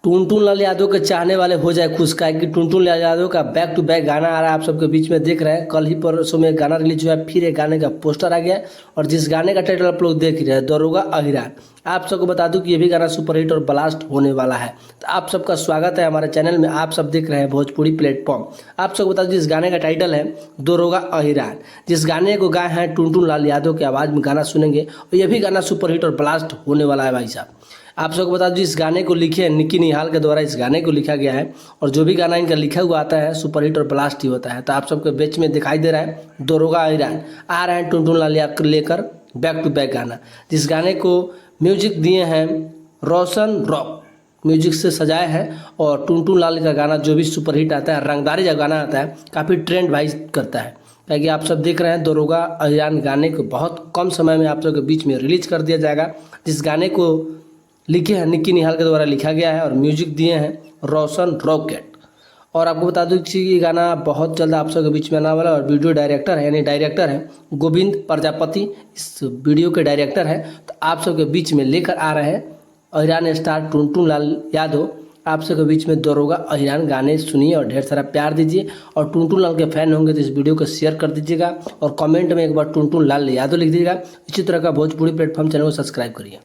टुनटुन लाल यादव के चाहने वाले हो जाए खुश का कि टुनटुन लाल यादव का बैक टू बैक गाना आ रहा है। आप सबके बीच में देख रहे हैं, कल ही परसों में गाना रिलीज हुआ है, फिर एक गाने का पोस्टर आ गया है और जिस गाने का टाइटल आप लोग देख रहे हैं दरोगा अहिरान। आप सबको बता दूं कि ये भी गाना सुपरहिट और ब्लास्ट होने वाला है। तो आप सबका स्वागत है हमारे चैनल में। आप सब देख रहे हैं भोजपुरी प्लेटफॉर्म। आप सबको बता दूं जिस गाने का टाइटल है दरोगा अहिरान, जिस गाने को गाए हैं टुनटुन लाल यादव की आवाज़ में गाना सुनेंगे और ये भी गाना सुपरहिट और ब्लास्ट होने वाला है भाई साहब। आप सबको बता दूं इस गाने को लिखे हैं निक्की निहाल के द्वारा इस गाने को लिखा गया है और जो भी गाना इनका लिखा हुआ आता है सुपरहिट और ब्लास्ट ही होता है। तो आप सबके बीच में दिखाई दे रहा है दरोगा अहिरान आ रहे हैं टुनटुन लाल यादव लेकर बैक टू बैक गाना, जिस गाने को म्यूजिक दिए हैं रोशन रॉक, म्यूजिक से सजाए हैं। और टुनटुन लाल का गाना जो भी सुपरहिट आता है, रंगदारी जब गाना आता है काफ़ी ट्रेंड भाई करता है। ताकि आप सब देख रहे हैं दरोगा अहिरान गाने को बहुत कम समय में आप सबके बीच में रिलीज कर दिया जाएगा। जिस गाने को लिखे हैं निक्की निहाल के द्वारा लिखा गया है और म्यूजिक दिए हैं रोशन रॉकेट। और आपको बता दूं कि ये गाना बहुत जल्द आप सबके बीच में आने वाला है और वीडियो डायरेक्टर है यानी डायरेक्टर है गोविंद प्रजापति, इस वीडियो के डायरेक्टर हैं। तो आप सबके बीच में लेकर आ रहे हैं अहिरान स्टार टुनटुन लाल यादव। आप सबके बीच में दरोगा अहिरान गाने सुनिए और ढेर सारा प्यार दीजिए। और टुनटुन लाल के फैन होंगे तो इस वीडियो को शेयर कर दीजिएगा और कमेंट में एक बार टुनटुन लाल यादव लिख दीजिएगा। इसी तरह का भोजपुरी प्लेटफॉर्म चैनल को सब्सक्राइब करिए।